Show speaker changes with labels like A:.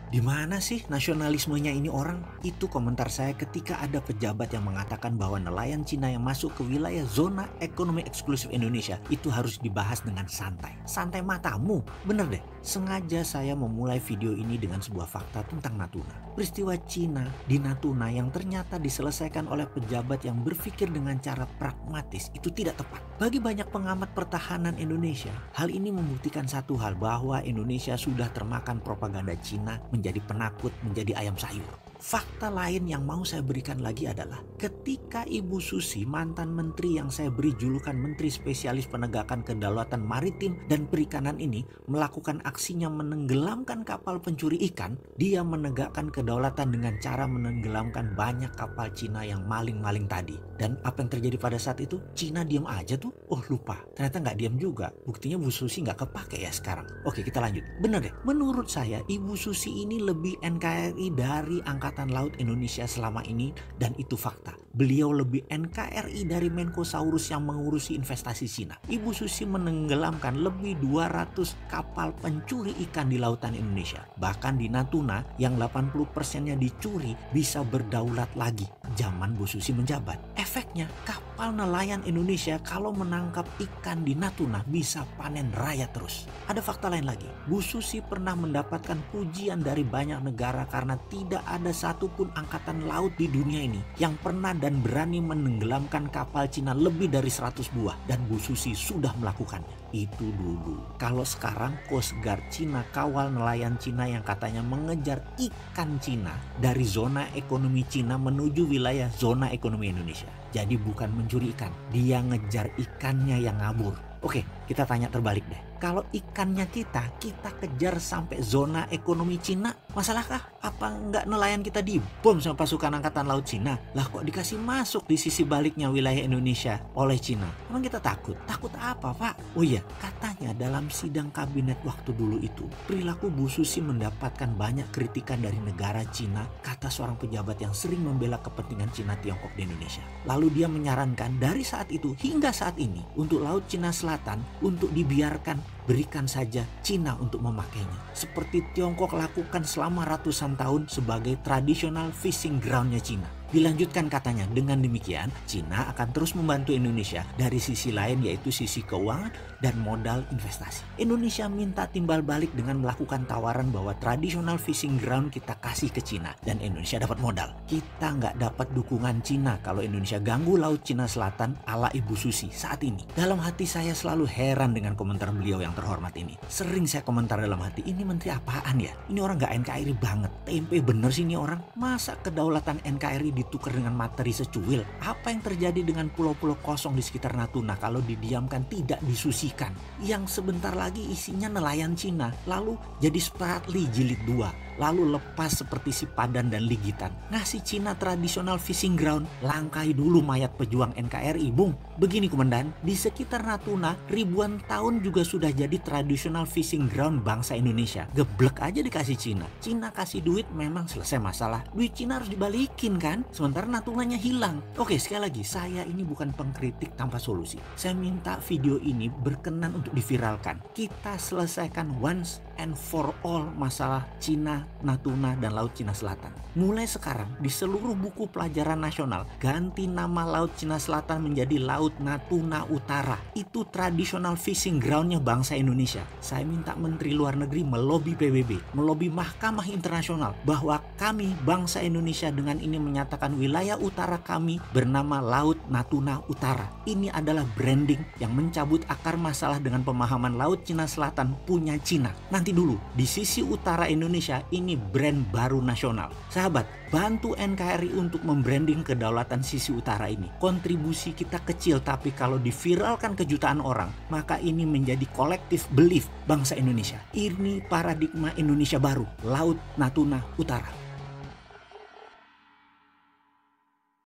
A: Di mana sih nasionalismenya ini orang? Itu komentar saya ketika ada pejabat yang mengatakan bahwa nelayan Cina yang masuk ke wilayah zona ekonomi eksklusif Indonesia itu harus dibahas dengan santai. Santai matamu, bener deh. Sengaja saya memulai video ini dengan sebuah fakta tentang Natuna. Peristiwa Cina di Natuna yang ternyata diselesaikan oleh pejabat yang berpikir dengan cara pragmatis itu tidak tepat. Bagi banyak pengamat pertahanan Indonesia, hal ini membuktikan satu hal, bahwa Indonesia sudah termakan propaganda Cina, menjadi penakut, menjadi ayam sayur. Fakta lain yang mau saya berikan lagi adalah ketika Ibu Susi, mantan menteri yang saya beri julukan Menteri Spesialis Penegakan Kedaulatan Maritim dan Perikanan ini melakukan aksinya menenggelamkan kapal pencuri ikan, dia menegakkan kedaulatan dengan cara menenggelamkan banyak kapal Cina yang maling-maling tadi. Dan apa yang terjadi pada saat itu? Cina diam aja tuh. Oh lupa, ternyata nggak diam juga. Buktinya Bu Susi nggak kepake ya sekarang. Oke, kita lanjut. Bener deh, menurut saya Ibu Susi ini lebih NKRI dari Angkatan Laut Indonesia selama ini, dan itu fakta. Beliau lebih NKRI dari Menkosaurus yang mengurusi investasi Cina. Ibu Susi menenggelamkan lebih 200 kapal pencuri ikan di lautan Indonesia. Bahkan di Natuna yang 80%-nya dicuri bisa berdaulat lagi zaman Bu Susi menjabat. Efeknya kapal nelayan Indonesia kalau menangkap ikan di Natuna bisa panen raya terus. Ada fakta lain lagi. Bu Susi pernah mendapatkan pujian dari banyak negara karena tidak ada satupun angkatan laut di dunia ini yang pernah dan berani menenggelamkan kapal Cina lebih dari 100 buah, dan Bu Susi sudah melakukannya. Itu dulu. Kalau sekarang Coast Guard Cina kawal nelayan Cina yang katanya mengejar ikan Cina dari zona ekonomi Cina menuju wilayah zona ekonomi Indonesia. Jadi bukan mencuri ikan, dia ngejar ikannya yang ngabur. Oke, kita tanya terbalik deh. Kalau ikannya kita kejar sampai zona ekonomi Cina, masalahkah? Apa nggak nelayan kita dibom sama pasukan angkatan laut Cina? Lah kok dikasih masuk di sisi baliknya wilayah Indonesia oleh Cina? Emang kita takut? Takut apa, Pak? Oh iya, katanya dalam sidang kabinet waktu dulu itu, perilaku Bu Susi mendapatkan banyak kritikan dari negara Cina, kata seorang pejabat yang sering membela kepentingan Cina Tiongkok di Indonesia. Lalu dia menyarankan dari saat itu hingga saat ini untuk Laut Cina Selatan untuk dibiarkan, berikan saja Cina untuk memakainya. Seperti Tiongkok lakukan selama ratusan tahun sebagai traditional fishing groundnya Cina. Dilanjutkan katanya, dengan demikian Cina akan terus membantu Indonesia dari sisi lain, yaitu sisi keuangan dan modal investasi. Indonesia minta timbal balik dengan melakukan tawaran bahwa traditional fishing ground kita kasih ke Cina dan Indonesia dapat modal. Kita nggak dapat dukungan Cina kalau Indonesia ganggu Laut Cina Selatan ala Ibu Susi saat ini. Dalam hati saya selalu heran dengan komentar beliau yang terhormat ini. Sering saya komentar dalam hati, ini menteri apaan ya? Ini orang nggak NKRI banget. Tempe bener sih ini orang. Masa kedaulatan NKRI ditukar dengan materi secuil? Apa yang terjadi dengan pulau-pulau kosong di sekitar Natuna kalau didiamkan tidak disusikan? Yang sebentar lagi isinya nelayan Cina, lalu jadi Spratly jilid 2, lalu lepas seperti si Padan dan Ligitan. Ngasih Cina traditional fishing ground, langkai dulu mayat pejuang NKRI, Bung. Begini Komandan, di sekitar Natuna ribuan tahun juga sudah jadi traditional fishing ground bangsa Indonesia. Geblek aja dikasih Cina. Cina kasih duit memang selesai masalah. Duit Cina harus dibalikin kan? Sementara Natunanya hilang. Oke, sekali lagi, saya ini bukan pengkritik tanpa solusi. Saya minta video ini berkenan untuk diviralkan. Kita selesaikan once and for all masalah Cina, Natuna, dan Laut Cina Selatan. Mulai sekarang di seluruh buku pelajaran nasional ganti nama Laut Cina Selatan menjadi Laut Natuna Utara. Itu traditional fishing groundnya bangsa Indonesia. Saya minta Menteri Luar Negeri melobi PBB, melobi Mahkamah Internasional bahwa kami bangsa Indonesia dengan ini menyatakan wilayah utara kami bernama Laut Natuna Utara. Ini adalah branding yang mencabut akar masalah dengan pemahaman Laut Cina Selatan punya Cina. Nanti dulu, di sisi utara Indonesia ini brand baru nasional. Sahabat, bantu NKRI untuk membranding kedaulatan sisi utara ini. Kontribusi kita kecil, tapi kalau diviralkan ke jutaan orang, maka ini menjadi kolektif belief bangsa Indonesia. Ini paradigma Indonesia baru, Laut Natuna Utara.